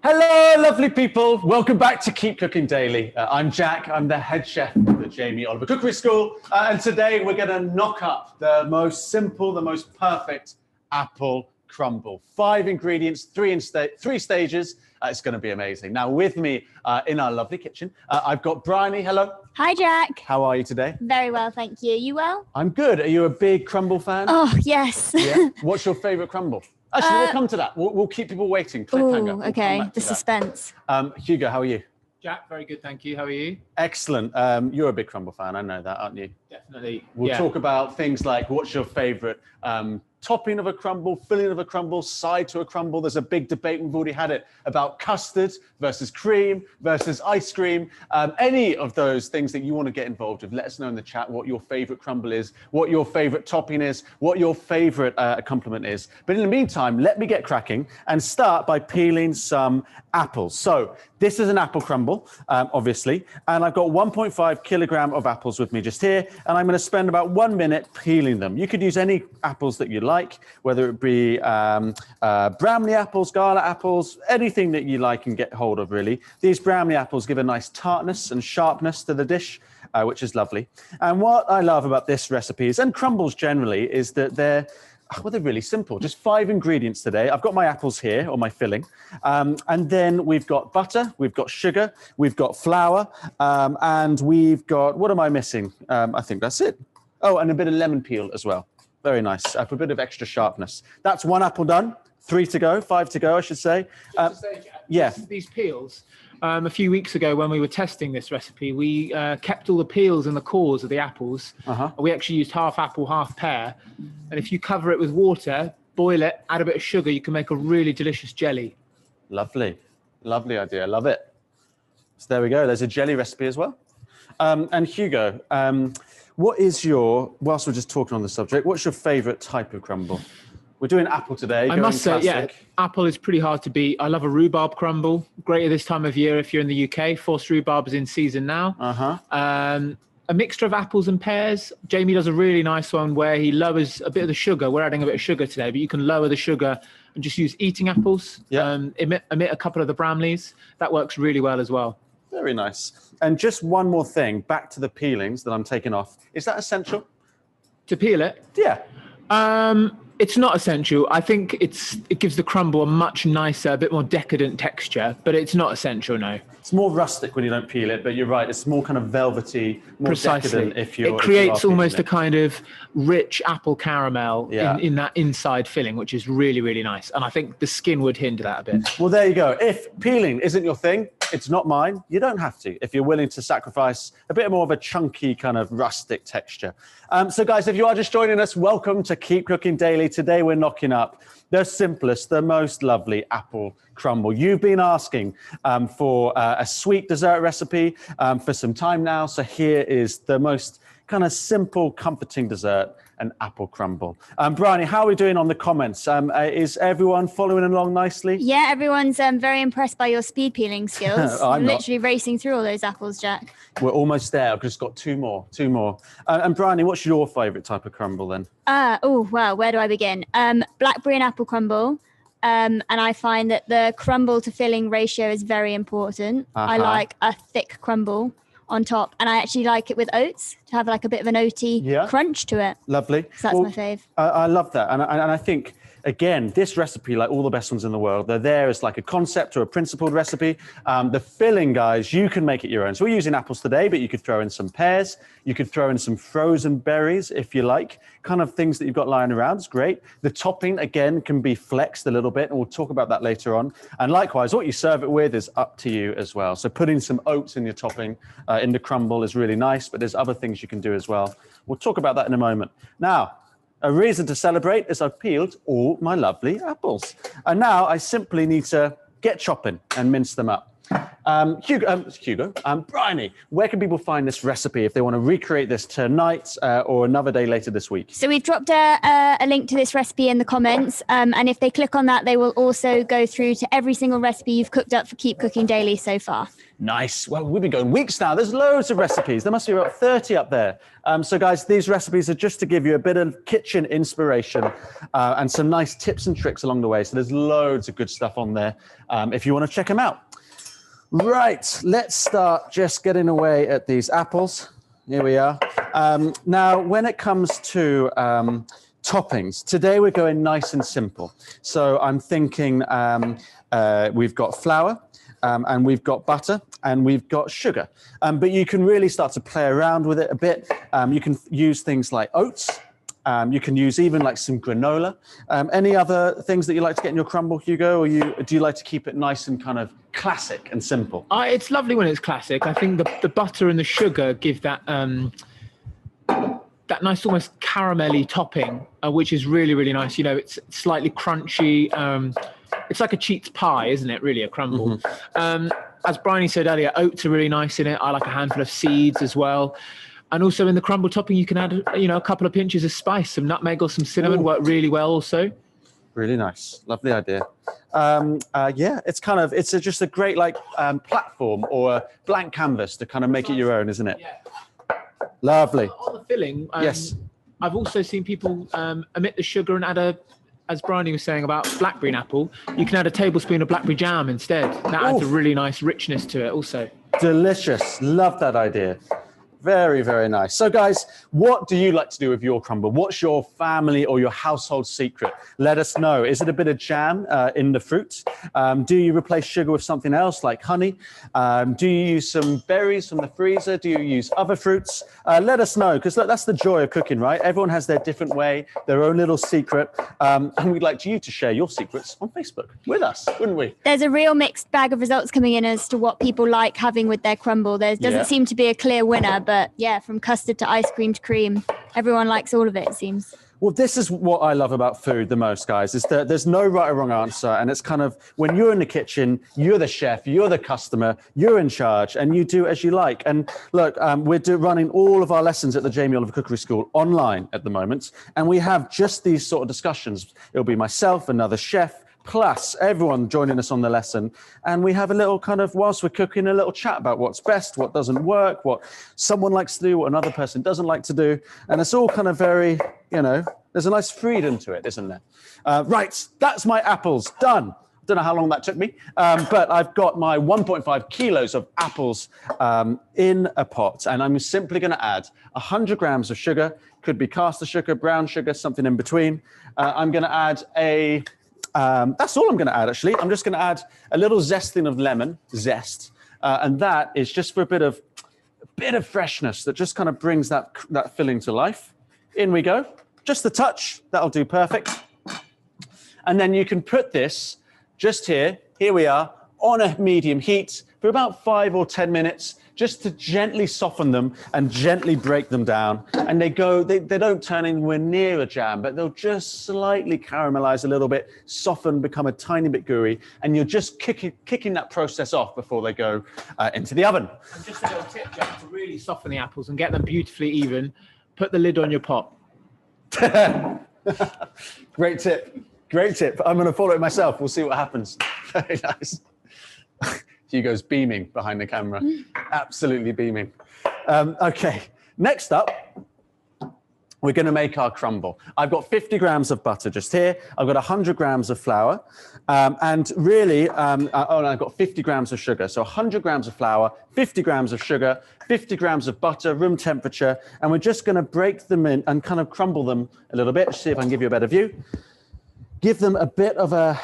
Hello, lovely people. Welcome back to Keep Cooking Daily. I'm Jack. I'm the head chef of the Jamie Oliver Cookery School. And today we're going to knock up the most simple, the most perfect apple crumble. 5 ingredients, three stages. It's going to be amazing. Now, with me in our lovely kitchen, I've got Bryony. Hello. Hi, Jack. How are you today? Very well, thank you. You well? I'm good. Are you a big crumble fan? Oh, yes. Yeah. What's your favourite crumble? Actually, we'll come to that. We'll keep people waiting. Cliffhanger. Ooh, okay. The suspense. Hugo, how are you? Jack, very good, thank you. How are you? Excellent. You're a big crumble fan. I know that, aren't you? Definitely. We'll talk about things like what's your favourite topping of a crumble, filling of a crumble, side to a crumble. There's a big debate. We've already had it about custard versus cream versus ice cream. Any of those things that you want to get involved with, let us know in the chat what your favourite crumble is, what your favourite topping is, what your favourite accompaniment is. But in the meantime, let me get cracking and start by peeling some apples. So this is an apple crumble, obviously, and I've got 1.5 kilogram of apples with me just here, and I'm going to spend about 1 minute peeling them. You could use any apples that you like, whether it be Bramley apples, Gala apples, anything that you like and get hold of, really. These Bramley apples give a nice tartness and sharpness to the dish, which is lovely. And what I love about this recipe is, and crumbles generally, is that they're really simple. Just 5 ingredients today. I've got my apples here, or my filling. And then we've got butter, we've got sugar, we've got flour, and we've got, what am I missing? I think that's it. Oh, and a bit of lemon peel as well. Very nice, for a bit of extra sharpness. That's 1 apple done. 3 to go, 5 to go, I should say. Yeah. These peels, a few weeks ago when we were testing this recipe, we kept all the peels and the cores of the apples. We actually used half apple, half pear. And if you cover it with water, boil it, add a bit of sugar, you can make a really delicious jelly. Lovely. Lovely idea. I love it. So there we go. There's a jelly recipe as well. And Hugo, what is whilst we're just talking on the subject, what's your favourite type of crumble? We're doing apple today. I must say, yeah, apple is pretty hard to beat. I love a rhubarb crumble. Great at this time of year if you're in the UK. Forced rhubarb is in season now. A mixture of apples and pears. Jamie does a really nice one where he lowers a bit of the sugar. We're adding a bit of sugar today, but you can lower the sugar and just use eating apples. Omit a couple of the Bramleys. That works really well as well. Very nice. And just one more thing, back to the peelings that I'm taking off. Is that essential? To peel it? Yeah. It's not essential. I think it gives the crumble a much nicer, a bit more decadent texture, but it's not essential, no. It's more rustic when you don't peel it, but you're right. It's more kind of velvety, more decadent if you're. It creates almost a kind of rich apple caramel in that inside filling, which is really, really nice. And I think the skin would hinder that a bit. Well, there you go. If peeling isn't your thing, it's not mine. You don't have to if you're willing to sacrifice a bit more of a chunky kind of rustic texture. So guys, if you are just joining us, welcome to Keep Cooking Daily. Today we're knocking up the simplest, the most lovely apple crumble. You've been asking for a sweet dessert recipe for some time now. So here is the most kind of simple, comforting dessert, an apple crumble. Bryony, how are we doing on the comments? Is everyone following along nicely? Yeah, everyone's very impressed by your speed peeling skills. I'm literally racing through all those apples, Jack. We're almost there. I've just got 2 more. And Bryony, what's your favourite type of crumble then? Well, where do I begin? Blackberry and apple crumble. And I find that the crumble to filling ratio is very important. I like a thick crumble on top, and I actually like it with oats to have like a bit of an oaty crunch to it. Lovely. So that's my fave. I love that, and I think, again, this recipe, like all the best ones in the world, they're there as like a concept or a principled recipe. The filling, guys, you can make it your own. So we're using apples today, but you could throw in some pears. You could throw in some frozen berries if you like, kind of things that you've got lying around. It's great. The topping, again, can be flexed a little bit, and we'll talk about that later on. And likewise, what you serve it with is up to you as well. So putting some oats in your topping in the crumble is really nice, but there's other things you can do as well. We'll talk about that in a moment. Now, a reason to celebrate is I've peeled all my lovely apples. And now I simply need to get chopping and mince them up. Bryony, where can people find this recipe if they want to recreate this tonight or another day later this week? So we've dropped a link to this recipe in the comments. And if they click on that, they will also go through to every single recipe you've cooked up for Keep Cooking Daily so far. Nice. Well, we've been going weeks now. There's loads of recipes. There must be about 30 up there. So guys, these recipes are just to give you a bit of kitchen inspiration and some nice tips and tricks along the way. So there's loads of good stuff on there if you want to check them out. Right, let's start just getting away at these apples. Here we are. Now, when it comes to toppings, today we're going nice and simple. So I'm thinking we've got flour and we've got butter and we've got sugar. But you can really start to play around with it a bit. You can use things like oats. You can use even like some granola. Any other things that you like to get in your crumble, Hugo, or do you like to keep it nice and kind of classic and simple? It's lovely when it's classic. I think the butter and the sugar give that that nice almost caramelly topping, which is really, really nice. You know, it's slightly crunchy. It's like a cheats pie, isn't it? Really, a crumble. Mm-hmm. As Bryony said earlier, oats are really nice in it. I like a handful of seeds as well. And also in the crumble topping, you can add, a couple of pinches of spice, some nutmeg or some cinnamon. Ooh. Work really well also. Really nice. Lovely idea. It's just a great platform or a blank canvas to kind of make it your own, isn't it? Yeah. Lovely. On the filling, yes. I've also seen people omit the sugar and add as Bryony was saying about blackberry and apple, you can add a tablespoon of blackberry jam instead. That adds a really nice richness to it also. Delicious. Love that idea. Very, very nice. So guys, what do you like to do with your crumble? What's your family or your household secret? Let us know. Is it a bit of jam in the fruit? Do you replace sugar with something else like honey? Do you use some berries from the freezer? Do you use other fruits? Let us know, because that's the joy of cooking, right? Everyone has their different way, their own little secret. And we'd like you to share your secrets on Facebook with us, wouldn't we? There's a real mixed bag of results coming in as to what people like having with their crumble. There doesn't seem to be a clear winner. But yeah, from custard to ice cream to cream, everyone likes all of it, it seems. Well, this is what I love about food the most, guys, is that there's no right or wrong answer. And it's kind of when you're in the kitchen, you're the chef, you're the customer, you're in charge, and you do as you like. And look, we're running all of our lessons at the Jamie Oliver Cookery School online at the moment. And we have just these sort of discussions. It'll be myself, another chef, plus everyone joining us on the lesson. And we have a little kind of, whilst we're cooking, a little chat about what's best, what doesn't work, what someone likes to do, what another person doesn't like to do. And it's all kind of very, there's a nice freedom to it, isn't there? Right, that's my apples done. Don't know how long that took me, but I've got my 1.5 kilos of apples in a pot, and I'm simply going to add 100 grams of sugar. Could be caster sugar, brown sugar, something in between. I'm going to add that's all I'm going to add, actually. I'm just going to add a little zesting of lemon zest, and that is just for a bit of freshness that just kind of brings that filling to life. In we go. Just a touch. That'll do perfect. And then you can put this just here we are, on a medium heat for about 5 or 10 minutes, just to gently soften them and gently break them down. And they don't turn anywhere near a jam, but they'll just slightly caramelize a little bit, soften, become a tiny bit gooey, and you're just kicking that process off before they go into the oven. And just a little tip, Jack, to really soften the apples and get them beautifully even, put the lid on your pot. Great tip. I'm going to follow it myself. We'll see what happens. Very nice. Hugo's beaming behind the camera. Absolutely beaming. Okay, next up, we're going to make our crumble. I've got 50 grams of butter just here. I've got 100 grams of flour. And really, I've got 50 grams of sugar. So 100 grams of flour, 50 grams of sugar, 50 grams of butter, room temperature. And we're just going to break them in and kind of crumble them a little bit. See if I can give you a better view. Give them a bit of a...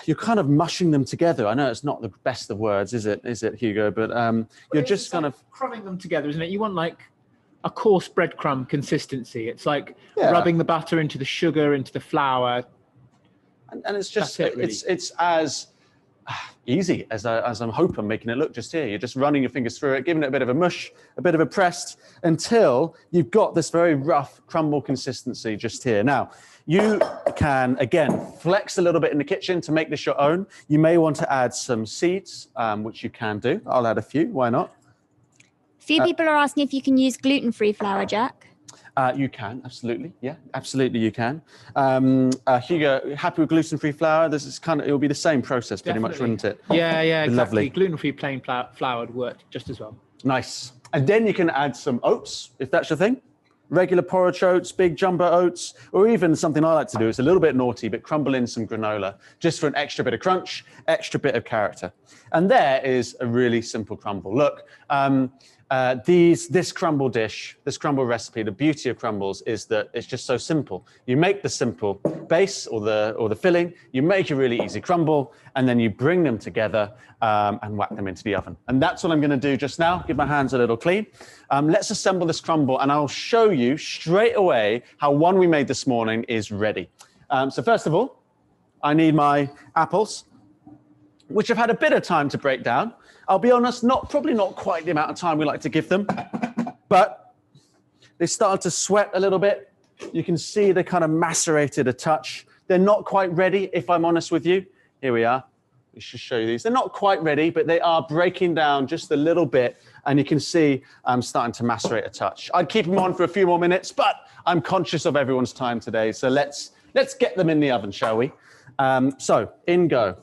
You're kind of mushing them together. I know it's not the best of words, is it, Hugo? But you're just kind of crumbing them together, isn't it? You want like a coarse breadcrumb consistency. It's like rubbing the butter into the sugar, into the flour, and it's just it's as easy as I'm hoping making it look just here. You're just running your fingers through it, giving it a bit of a mush, a bit of a pressed, until you've got this very rough crumble consistency just here. Now, you can, again, flex a little bit in the kitchen to make this your own. You may want to add some seeds, which you can do. I'll add a few, why not? A few people are asking if you can use gluten-free flour, Jack. You can, absolutely. Yeah, absolutely you can. Hugo, happy with gluten-free flour? This is it'll be the same process pretty much, wouldn't it? Yeah, exactly. Lovely. Gluten-free plain flour would work just as well. Nice. And then you can add some oats, if that's your thing. Regular porridge oats, big jumbo oats, or even something I like to do, it's a little bit naughty, but crumble in some granola, just for an extra bit of crunch, extra bit of character. And there is a really simple crumble. Look, this crumble dish, this crumble recipe, the beauty of crumbles is that it's just so simple. You make the simple base or the filling, you make a really easy crumble, and then you bring them together and whack them into the oven. And that's what I'm gonna do just now. Give my hands a little clean. Let's assemble this crumble, and I'll show you straight away how one we made this morning is ready. So first of all, I need my apples, which have had a bit of time to break down. I'll be honest, probably not quite the amount of time we like to give them, but they started to sweat a little bit. You can see they kind of macerated a touch. They're not quite ready, if I'm honest with you. Here we are. We should show you these. They're not quite ready, but they are breaking down just a little bit, and you can see I'm starting to macerate a touch. I'd keep them on for a few more minutes, but I'm conscious of everyone's time today, so let's get them in the oven, shall we? So in go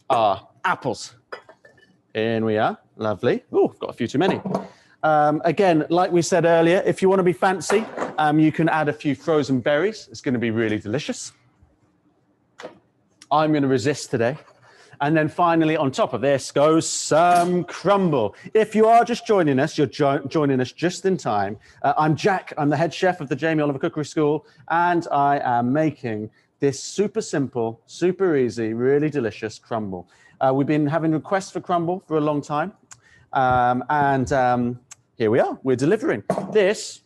our apples. In we are, lovely. Oh, I've got a few too many. Again, like we said earlier, if you want to be fancy, you can add a few frozen berries. It's going to be really delicious. I'm going to resist today. And then finally, on top of this goes some crumble. If you are just joining us, you're joining us just in time. I'm Jack. I'm the head chef of the Jamie Oliver Cookery School, and I am making this super simple, super easy, really delicious crumble. We've been having requests for crumble for a long time, and here we are. We're delivering. This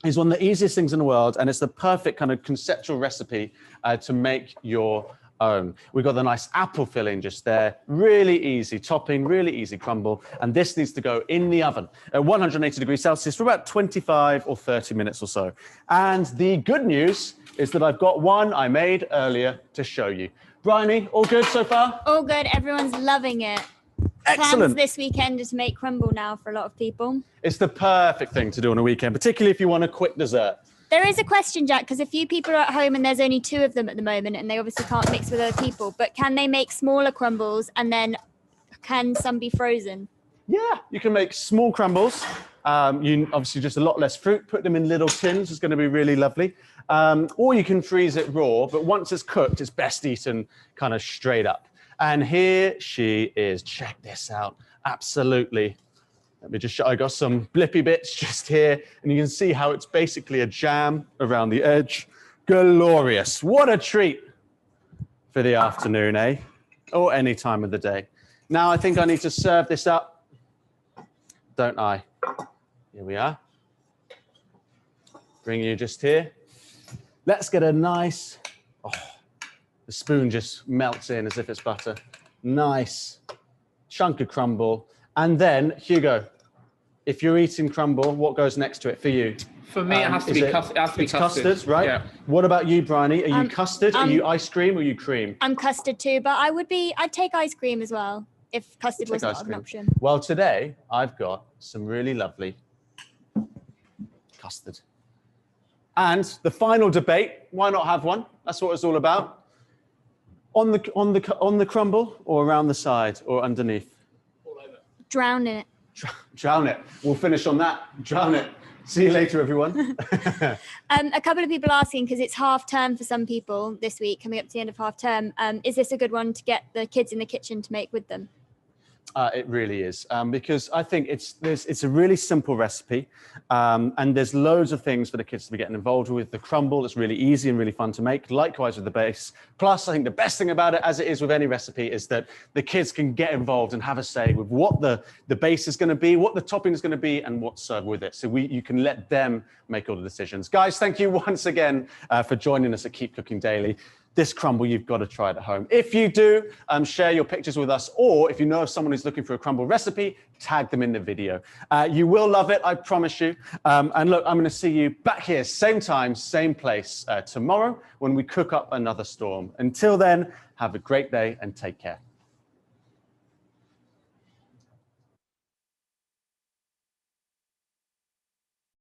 is one of the easiest things in the world, and it's the perfect kind of conceptual recipe to make your own. We've got the nice apple filling just there, really easy topping, really easy crumble, and this needs to go in the oven at 180 degrees Celsius for about 25 or 30 minutes or so. And the good news is that I've got one I made earlier to show you. Bryony, all good so far? All good. Everyone's loving it. Excellent. Plans this weekend is to make crumble now for a lot of people. It's the perfect thing to do on a weekend, particularly if you want a quick dessert. There is a question, Jack, because a few people are at home and there's only 2 of them at the moment, and they obviously can't mix with other people. But can they make smaller crumbles, and then can some be frozen? Yeah, you can make small crumbles. You obviously just a lot less fruit. Put them in little tins. It's going to be really lovely. Or you can freeze it raw, but once it's cooked, it's best eaten kind of straight up. And here she is. Check this out. Absolutely. Let me just show. I got some blippy bits just here, and you can see how it's basically a jam around the edge. Glorious. What a treat for the afternoon, eh? Or any time of the day. Now I think I need to serve this up, don't I? Here we are. Bring you just here. Let's get a nice, the spoon just melts in as if it's butter. Nice chunk of crumble. And then, Hugo, if you're eating crumble, what goes next to it for you? For me, it has to be custard. Custard, right? Yeah. What about you, Bryony? Are you custard? Are you ice cream? Or are you cream? I'm custard too, but I'd take ice cream as well if custard was not an option. Well, today I've got some really lovely custard. And the final debate, why not have one? That's what it's all about. On the crumble or around the side or underneath? All over. Drown in it. Drown it. We'll finish on that. Drown it. See you later, everyone. A couple of people asking, because it's half term for some people this week, coming up to the end of half term. Is this a good one to get the kids in the kitchen to make with them? It really is, because I think it's a really simple recipe, and there's loads of things for the kids to be getting involved with. The crumble is really easy and really fun to make, likewise with the base. Plus, I think the best thing about it, as it is with any recipe, is that the kids can get involved and have a say with what the base is going to be, what the topping is going to be, and what's served with it. So you can let them make all the decisions. Guys, thank you once again for joining us at Keep Cooking Daily. this crumble, you've got to try it at home. If you do, share your pictures with us, or if you know of someone who's looking for a crumble recipe, tag them in the video. You will love it, I promise you. And look, I'm going to see you back here, same time, same place tomorrow when we cook up another storm. Until then, have a great day and take care.